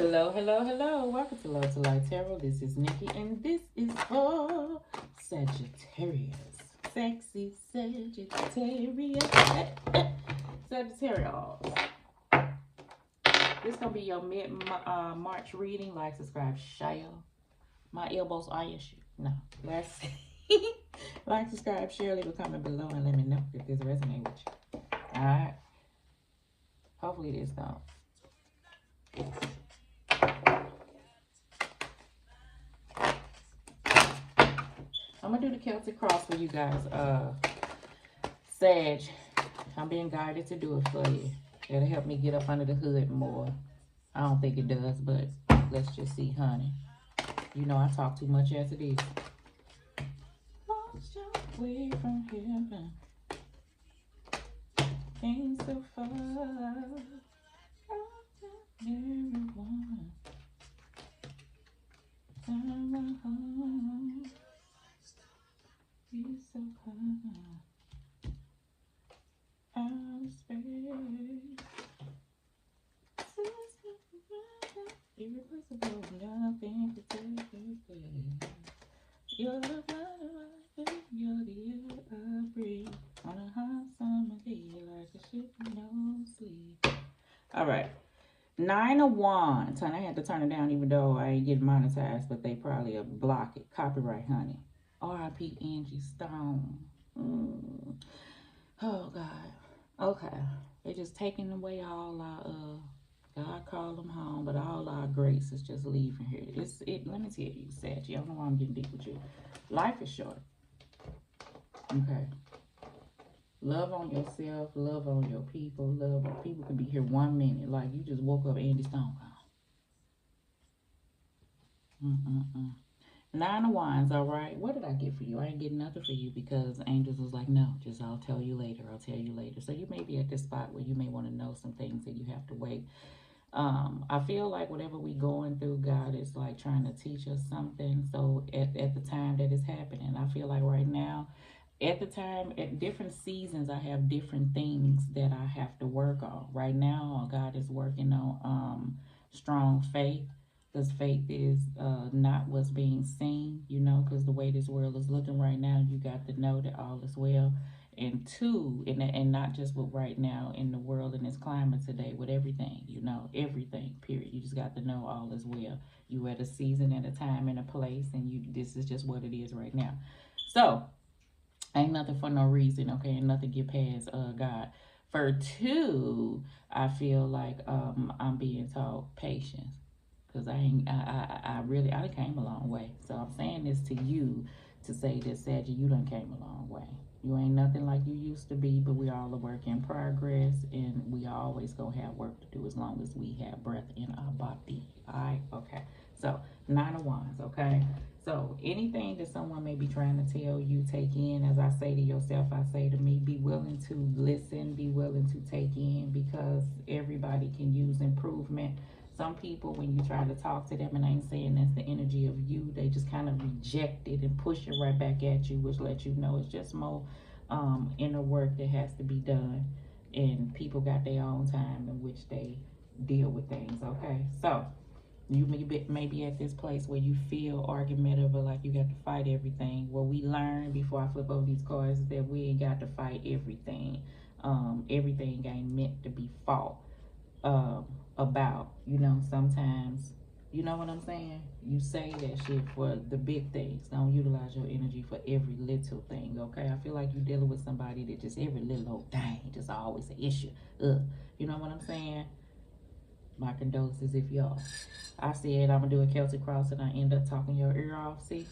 Hello, hello, hello. Welcome to Love to Light Tarot. This is Nikki, and this is for Sagittarius. Sexy Sagittarius. Sagittarius. This is going to be your mid-March reading. Like, subscribe, share. My elbows are your shoe. No. Let's see. Like, subscribe, share, leave a comment below, and let me know if this resonates with you. Alright. Hopefully this don't. I'm going to do the Celtic cross for you guys. Sag, I'm being guided to do it for you. It'll help me get up under the hood more. I don't think it does, but let's just see, honey. You know I talk too much as it is. Lost your way from heaven. Came so far. Everyone. He's so high. Out of space. Irreplaceable, nothing to take your place. You're the blood, you're the air I breathe. On a hot summer day, like a ship no sleep. All right. 9 of Wands. Honey, I had to turn it down even though I ain't getting monetized, but they probably block it. Copyright, honey. R.I.P. Angie Stone. Oh, God. Okay. They're just taking away all our, God call them home, but all our grace is just leaving here. Let me tell you, Sag, I don't know why I'm getting deep with you. Life is short. Okay. Love on yourself, love on your people, love on people could be here 1 minute. Like you just woke up Andy Stone. 9 of Wands, all right. What did I get for you? I ain't getting nothing for you because angels was like, no, just I'll tell you later. I'll tell you later. So you may be at this spot where you may want to know some things that you have to wait. I feel like whatever we going through, God is like trying to teach us something. So at the time that it's happening, I feel like right now, at the time, at different seasons, I have different things that I have to work on. Right now, God is working on strong faith. Because faith is not what's being seen, you know, because the way this world is looking right now, you got to know that all is well. And two, and not just with right now in the world and its climate today, with everything, you know, everything, period. You just got to know all is well. You at a season, at a time, and a place, and this is just what it is right now. So, ain't nothing for no reason, okay? And nothing get past God. For two, I feel like I'm being taught patience. Because I really came a long way. So I'm saying this to you to say that, Saggy, you done came a long way. You ain't nothing like you used to be, but we all a work in progress, and we always gonna have work to do as long as we have breath in our body. All right? Okay. So 9 of Wands, okay? So anything that someone may be trying to tell you, take in. As I say to yourself, I say to me, be willing to listen, be willing to take in, because everybody can use improvement. Some people, when you try to talk to them, and I ain't saying that's the energy of you, they just kind of reject it and push it right back at you, which lets you know it's just more inner work that has to be done. And people got their own time in which they deal with things, okay? So, you may be at this place where you feel argumentative or like you got to fight everything. What we learned before I flip over these cards is that we ain't got to fight everything. Everything ain't meant to be fought about. You know, sometimes, you know what I'm saying? You say that shit for the big things. Don't utilize your energy for every little thing, okay? I feel like you're dealing with somebody that just every little old thing just always an issue. You know what I'm saying? My condolences if y'all. I said I'm gonna do a Celtic cross and I end up talking your ear off, see?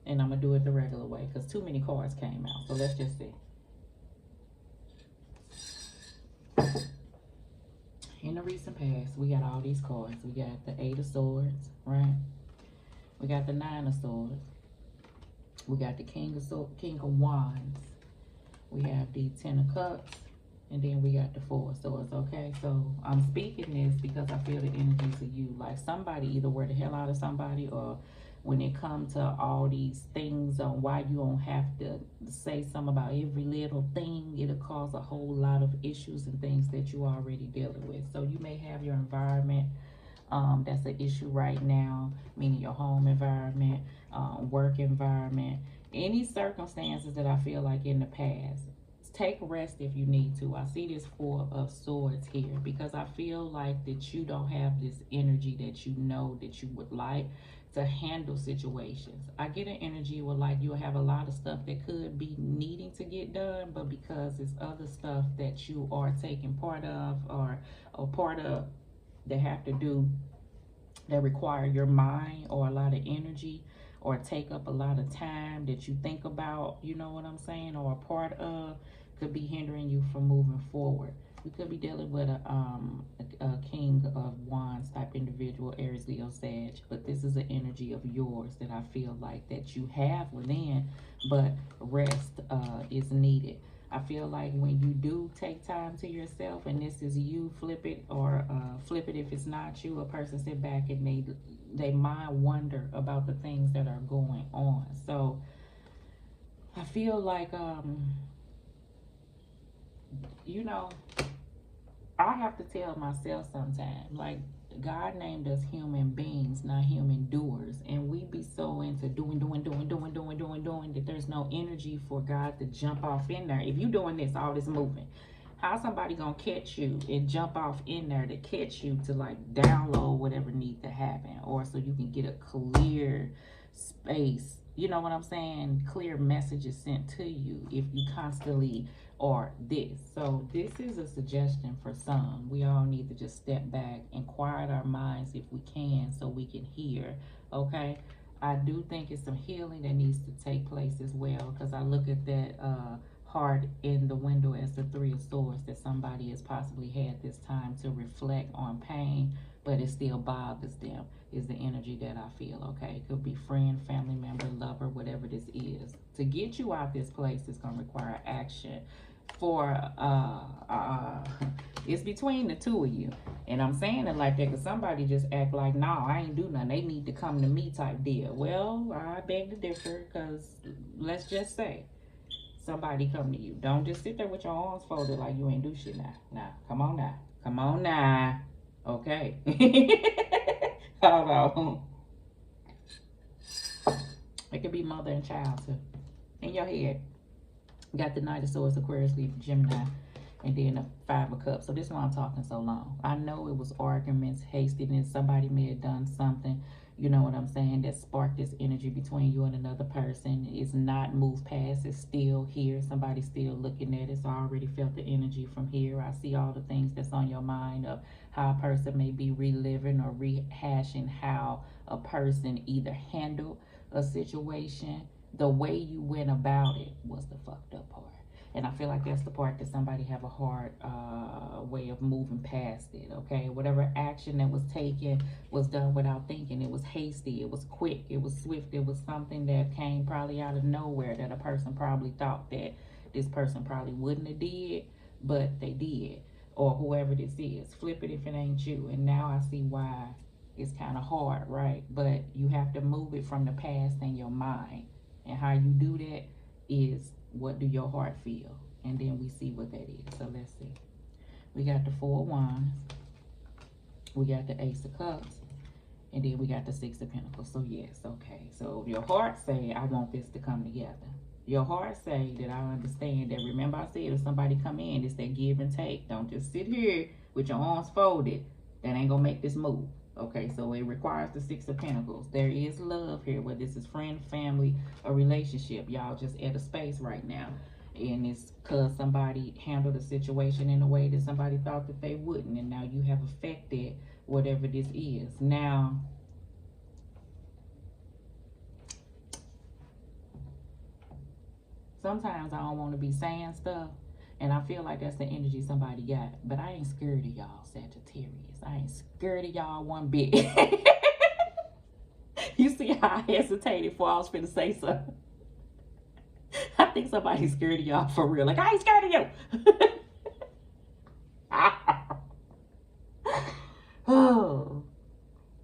And I'm gonna do it the regular way because too many cards came out. So let's just see. In the recent past, we got all these cards. We got the 8 of Swords, right? We got the 9 of Swords. We got the King of Wands. We have the 10 of Cups. And then we got the 4 of Swords, okay? So I'm speaking this because I feel the energies of you. Like somebody either wear the hell out of somebody, or when it comes to all these things on why you don't have to say something about every little thing, it'll cause a whole lot of issues and things that you already dealing with. So you may have your environment That's an issue right now, meaning your home environment, work environment, any circumstances that I feel like in the past. Take rest if you need to. I see this Four of Swords here because I feel like that you don't have this energy that you know that you would like to handle situations. I get an energy where like you'll have a lot of stuff that could be needing to get done, but because it's other stuff that you are taking part of or part of that have to do that require your mind or a lot of energy or take up a lot of time that you think about, you know what I'm saying, or a part of, could be hindering you from moving forward. You could be dealing with a King of Wands type individual, Aries, Leo, Sag, but this is an energy of yours that I feel like that you have within, but rest is needed. I feel like when you do take time to yourself, and this is you, flip it or flip it if it's not you. A person sit back and they mind wonder about the things that are going on. So I feel like you know, I have to tell myself sometimes, like, God named us human beings, not human doers. And we be so into doing that there's no energy for God to jump off in there. If you doing this, all this moving, how somebody gonna catch you and jump off in there to catch you to like download whatever needs to happen, or so you can get a clear space, you know what I'm saying, clear messages sent to you if you constantly are this. So this is a suggestion for some. We all need to just step back and quiet our minds if we can so we can hear. Okay, I do think it's some healing that needs to take place as well, because I look at that heart in the window as the Three of Swords, that somebody has possibly had this time to reflect on pain, but it still bothers them, is the energy that I feel. Okay, it could be friend, family member, lover, whatever this is. To get you out this place is going to require action. For it's between the two of you, and I'm saying it like that because somebody just act like, no, I ain't do nothing, they need to come to me type deal. Well, I beg to differ, because let's just say somebody come to you. Don't just sit there with your arms folded like you ain't do shit. Now, come on now. Come on now. Okay. Hold on. It could be mother and child too. In your head. You got the Knight of Swords, Aquarius, Libra, Gemini, and then the Five of Cups. So this is why I'm talking so long. I know it was arguments, hastiness. Somebody may have done something, you know what I'm saying, that sparked this energy between you and another person. It's not moved past. It's still here. Somebody's still looking at it. So I already felt the energy from here. I see all the things that's on your mind of how a person may be reliving or rehashing how a person either handled a situation. The way you went about it was the fucked up part. And I feel like that's the part that somebody have a hard way of moving past it, okay? Whatever action that was taken was done without thinking. It was hasty, it was quick, it was swift, it was something that came probably out of nowhere that a person probably thought that this person probably wouldn't have did, but they did. Or whoever this is. Flip it if it ain't you. And now I see why it's kind of hard, right? But you have to move it from the past in your mind. And how you do that is, what do your heart feel? And then we see what that is. So let's see. We got the Four of Wands. We got the Ace of Cups. And then we got the Six of Pentacles. So yes, okay. So your heart say, I want this to come together. Your heart say that I understand that. Remember I said, if somebody come in, it's that give and take. Don't just sit here with your arms folded. That ain't gonna make this move. Okay, so it requires the Six of Pentacles. There is love here, whether this is friend, family, or relationship. Y'all just at a space right now. And it's because somebody handled the situation in a way that somebody thought that they wouldn't. And now you have affected whatever this is. Now, sometimes I don't want to be saying stuff. And I feel like that's the energy somebody got. But I ain't scared of y'all, Sagittarius. I ain't scared of y'all one bit. You see how I hesitated before I was finna say something? I think somebody's scared of y'all for real. Like, I ain't scared of you. Oh.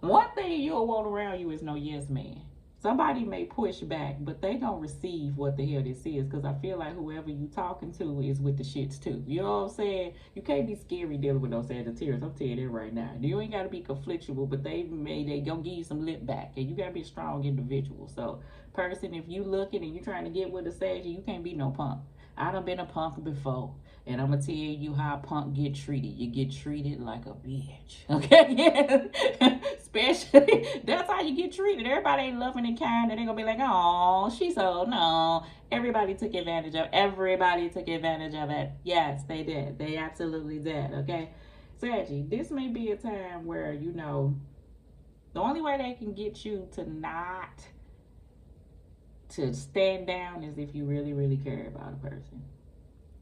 One thing you don't want around you is no yes man. Somebody may push back, but they gonna receive what the hell this is. Cause I feel like whoever you talking to is with the shits too. You know what I'm saying? You can't be scary dealing with those Sagittarius. I'm telling you that right now. You ain't gotta be conflictual, but they gonna give you some lip back, and you gotta be a strong individual. So, person, if you looking and you trying to get with a Sag, you can't be no punk. I done been a punk before. And I'm gonna tell you how a punk get treated. You get treated like a bitch. Okay? Especially, that's how you get treated. Everybody ain't loving and kind, and they gonna be like, oh, she's so, no. Everybody took advantage of it. Yes, they did. They absolutely did. Okay? Saggy, this may be a time where, you know, the only way they can get you to not to stand down is if you really, really care about a person.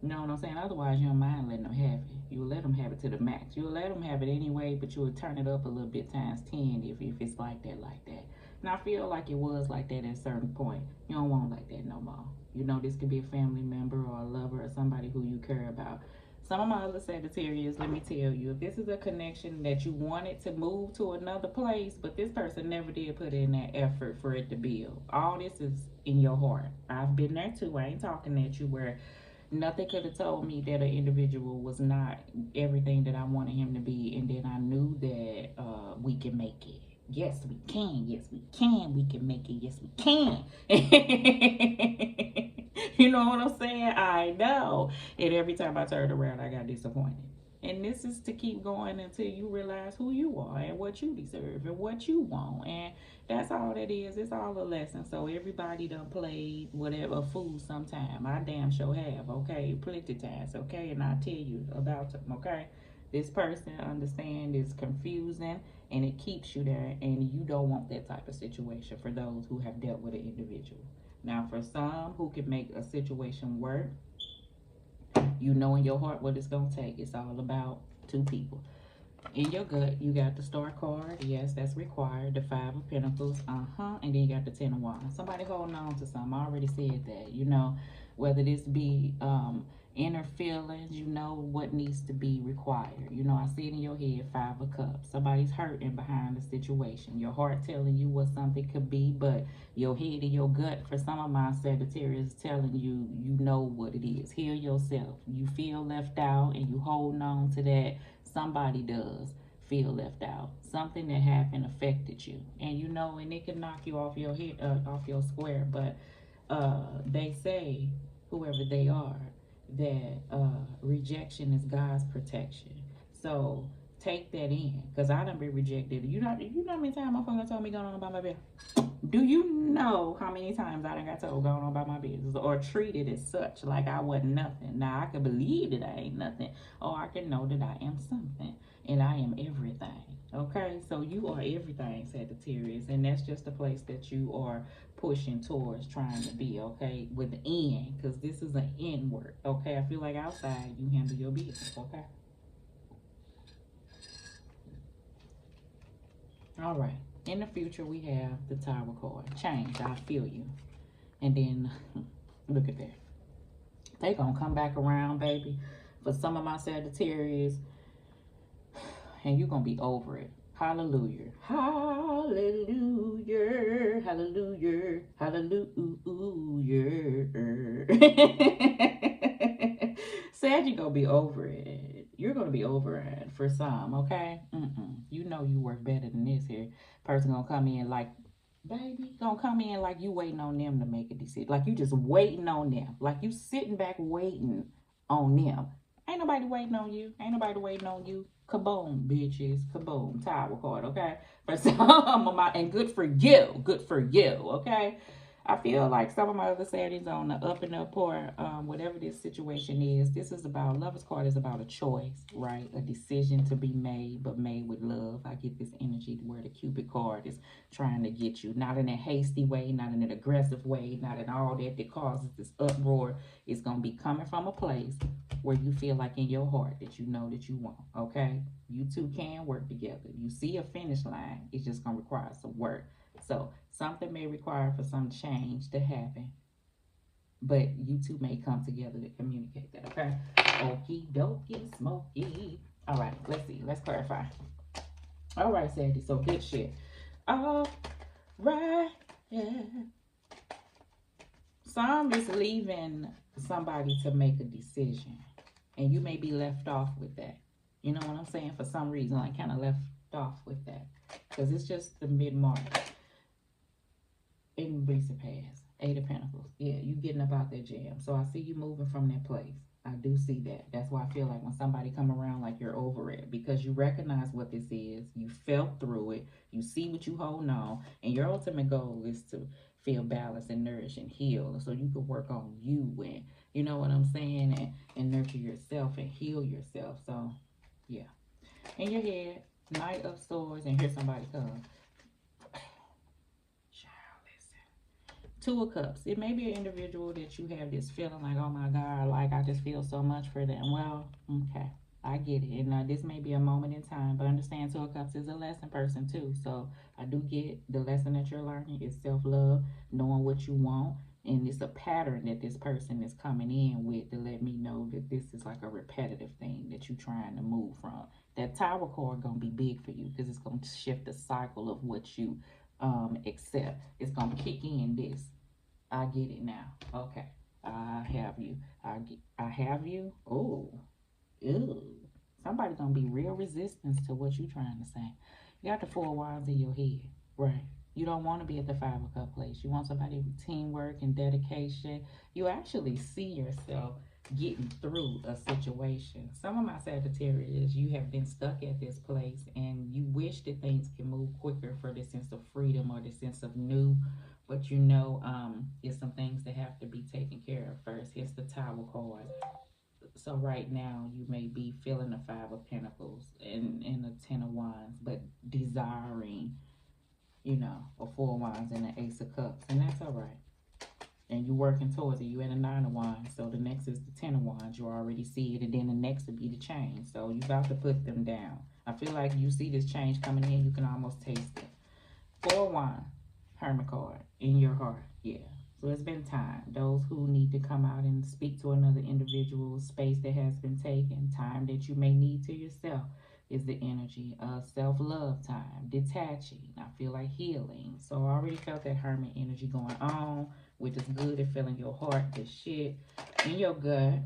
You know what I'm saying? Otherwise, you don't mind letting them have it. You will let them have it to the max. You will let them have it anyway, but you will turn it up a little bit times 10 if it's like that, like that. And I feel like it was like that at a certain point. You don't want like that no more. You know, this could be a family member or a lover or somebody who you care about. Some of my other Sagittarius, let me tell you, if this is a connection that you wanted to move to another place, but this person never did put in that effort for it to build. All this is in your heart. I've been there too. I ain't talking at you where nothing could have told me that an individual was not everything that I wanted him to be, and then I knew that we can make it. Yes, we can. Yes, we can. We can make it. Yes, we can. You know what I'm saying? I know. And every time I turned around, I got disappointed. And this is to keep going until you realize who you are and what you deserve and what you want. And that's all that is. It's all a lesson. So everybody done played whatever fool sometime. I damn sure have, okay? Plenty times, okay? And I'll tell you about them, okay? This person, understand, is confusing and it keeps you there, and you don't want that type of situation for those who have dealt with an individual. Now, for some who can make a situation work, you know in your heart what it's going to take. It's all about two people. In your gut, you got the Star card. Yes, that's required. The Five of Pentacles. And then you got the Ten of Wands. Somebody holding on to something. I already said that. You know, whether this be inner feelings, you know what needs to be required. You know, I see it in your head, Five of Cups. Somebody's hurting behind the situation. Your heart telling you what something could be, but your head and your gut, for some of my Sagittarius, telling you, you know what it is. Heal yourself. You feel left out and you holding on to that. Somebody does feel left out. Something that happened affected you, and you know, and it can knock you off your head, off your square. But they say, whoever they are, that rejection is God's protection. So take that in, because I done been rejected. You know how many times my father told me going on about my business? Do you know how many times I done got told going on about my business or treated as such, like I wasn't nothing? Now I can believe that I ain't nothing, or I can know that I am something, and I am everything. Okay, so you are everything, Sagittarius, and that's just the place that you are pushing towards, trying to be, okay, with the end, because this is an end work. Okay, I feel like outside you handle your business. Okay, all right. In the future, we have the Tower card. Change, I feel you. And then, look at that. They gonna come back around, baby. For some of my Sagittarius, and you're gonna be over it. Hallelujah. Hallelujah. Hallelujah. Hallelujah. Said you're gonna be over it. You're gonna be over it for some, okay? You know you work better than this here. Person gonna come in like, baby, gonna come in like you waiting on them to make a decision. Like you just waiting on them. Like you sitting back waiting on them. Ain't nobody waiting on you. Ain't nobody waiting on you. Kaboom, bitches. Kaboom. Tower card, okay? For some of my, and good for you. Good for you, okay? I feel like some of my other settings on the up and up part, whatever this situation is, this is about, Lover's card is about a choice, right? A decision to be made, but made with love. I get this energy where the Cupid card is trying to get you, not in a hasty way, not in an aggressive way, not in all that causes this uproar. It's going to be coming from a place where you feel like in your heart that you know that you want, okay? You two can work together. You see a finish line. It's just going to require some work. So something may require for some change to happen, but you two may come together to communicate that, okay? Okie dokie smoky. All right, let's see. Let's clarify. All right, Sandy. So good shit. All right. Yeah. Some is leaving somebody to make a decision, and you may be left off with that. You know what I'm saying? For some reason, I kind of left off with that because it's just the mid March in recent past. Eight of Pentacles. Yeah, you getting up out that jam. So I see you moving from that place. I do see that. That's why I feel like when somebody come around, like you're over it because you recognize what this is. You felt through it. You see what you hold on, and your ultimate goal is to feel balanced and nourished and healed, so you can work on you and you know what I'm saying, and nurture yourself and heal yourself. So yeah, in your head, Knight of Swords, and here somebody come. Two of Cups. It may be an individual that you have this feeling like, oh my God, like I just feel so much for them. Well, okay, I get it. And this may be a moment in time, but understand Two of Cups is a lesson person too. So I do get the lesson that you're learning is self-love, knowing what you want. And it's a pattern that this person is coming in with to let me know that this is like a repetitive thing that you're trying to move from. That Tower card going to be big for you because it's going to shift the cycle of what you accept. It's going to kick in this. I get it now. Okay. I have you. I have you. Oh. Ew. Somebody's gonna be real resistance to what you trying to say. You got the Four of Wands in your head. Right. You don't want to be at the Five of Cup place. You want somebody with teamwork and dedication. You actually see yourself getting through a situation. Some of my Sagittarius, you have been stuck at this place and you wish that things can move quicker for this sense of freedom or this sense of new. But you know, it's some things that have to be taken care of first. Here's the Tower card. So right now you may be feeling the Five of Pentacles and the Ten of Wands, but desiring, you know, a Four of Wands and an Ace of Cups, and that's all right. And you're working towards it. You in a Nine of Wands, so the next is the Ten of Wands. You already see it, and then the next will be the change. So you about to put them down. I feel like you see this change coming in. You can almost taste it. Four of Wands, Hermit card in your heart. Yeah. So it's been time. Those who need to come out and speak to another individual, space that has been taken, time that you may need to yourself is the energy of self-love time, detaching. I feel like healing. So I already felt that hermit energy going on, which is good at feeling your heart, the shit in your gut,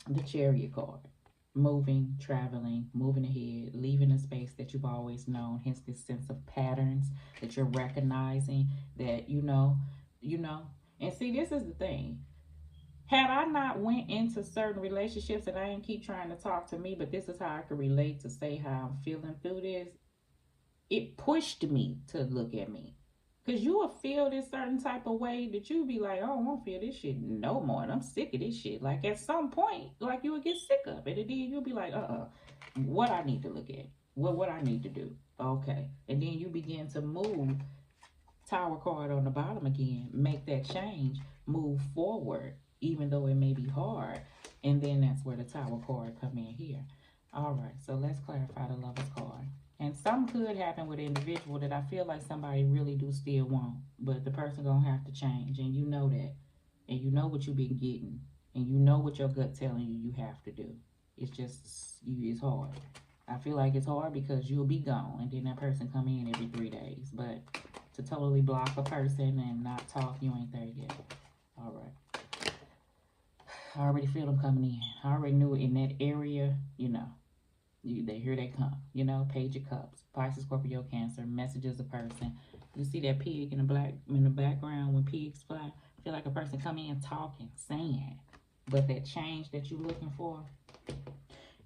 the Chariot card. Moving, traveling, moving ahead, leaving a space that you've always known, hence this sense of patterns that you're recognizing that you know. And see, this is the thing. Had I not went into certain relationships, and I didn't keep trying to talk to me, but this is how I could relate to say how I'm feeling through this, it pushed me to look at me. Cause you will feel this certain type of way that you be like, oh, I won't feel this shit no more. And I'm sick of this shit. Like at some point, like you would get sick of it. And then you'll be like, what I need to look at. What I need to do. Okay. And then you begin to move. Tower card on the bottom again. Make that change. Move forward. Even though it may be hard. And then that's where the Tower card come in here. All right. So let's clarify the Lover's card. And something could happen with an individual that I feel like somebody really do still want. But the person gonna have to change. And you know that. And you know what you've been getting. And you know what your gut telling you have to do. It's just, it's hard. I feel like it's hard because you'll be gone. And then that person come in every 3 days. But to totally block a person and not talk, you ain't there yet. All right. I already feel them coming in. I already knew it in that area, you know. Here they come, you know. Page of Cups, Pisces, Scorpio, Cancer, messages a person. You see that pig in the background when pigs fly. I feel like a person come in talking, saying, but that change that you're looking for,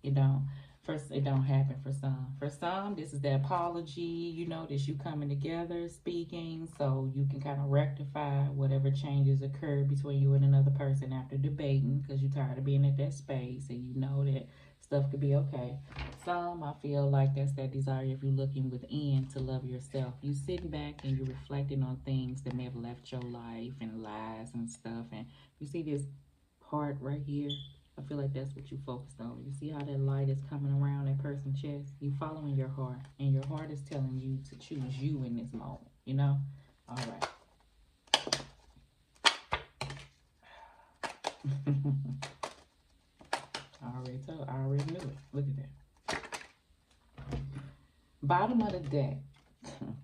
you know, first it don't happen for some. For some, this is the apology, you know, this you coming together, speaking, so you can kind of rectify whatever changes occurred between you and another person after debating, because you're tired of being at that space and you know that stuff could be okay. Some, I feel like that's that desire if you're looking within to love yourself. You sitting back and you're reflecting on things that may have left your life and lies and stuff. And you see this heart right here. I feel like that's what you focused on. You see how that light is coming around that person's chest? You following your heart. And your heart is telling you to choose you in this moment. You know? All right. I already knew it. Look at that. Bottom of the deck,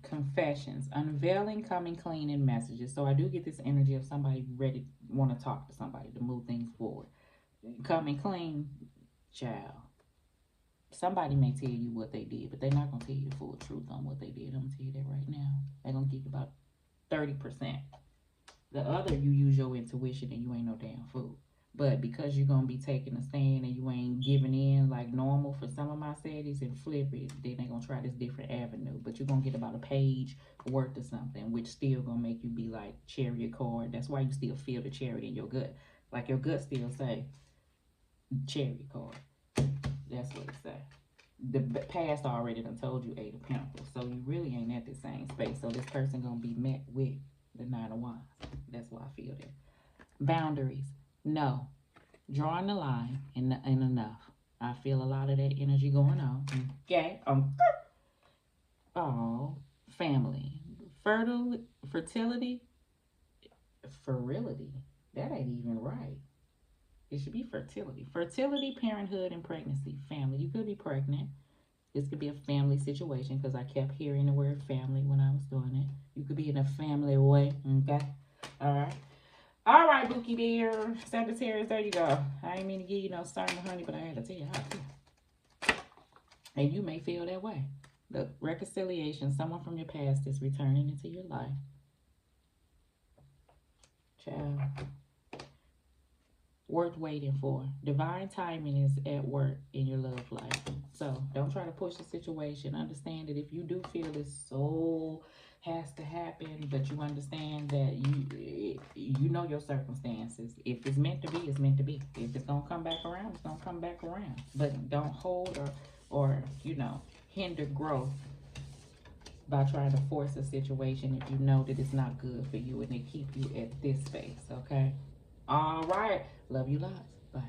Confessions, unveiling, coming clean, and messages. So I do get this energy of somebody ready, want to talk to somebody to move things forward. Coming clean, child. Somebody may tell you what they did, but they're not gonna tell you the full truth on what they did. I'm gonna tell you that right now. They're gonna give you about 30%. The other, you use your intuition and you ain't no damn fool. But because you're gonna be taking a stand and you ain't giving in like normal for some of my cities and flip it, then they gonna try this different avenue. But you're gonna get about a page worth of something, which still gonna make you be like chariot card. That's why you still feel the chariot in your gut. Like your gut still say chariot card. That's what it say. The past already done told you 8 of Pentacles, so you really ain't at the same space. So this person gonna be met with the 9 of Wands. That's why I feel that. Boundaries, no. Drawing the line and enough. I feel a lot of that energy going on. Okay. Oh, family, fertility, virility. That ain't even right. It should be fertility. Fertility, parenthood, and pregnancy. Family. You could be pregnant. This could be a family situation because I kept hearing the word family when I was doing it. You could be in a family way. Okay. All right. All right, Bookie Bear. Sagittarius, there you go. I ain't mean to give you no starting honey, but I had to tell you how I feel. And you may feel that way. The reconciliation, someone from your past is returning into your life. Child. Worth waiting for. Divine timing is at work in your love life. So don't try to push the situation. Understand that if you do feel this soul has to happen, but you understand that you know your circumstances. If it's meant to be, it's meant to be. If it's gonna come back around, it's gonna come back around. But don't hold or hinder growth by trying to force a situation if you know that it's not good for you and it keep you at this space. Okay. All right. Love you lots. Bye.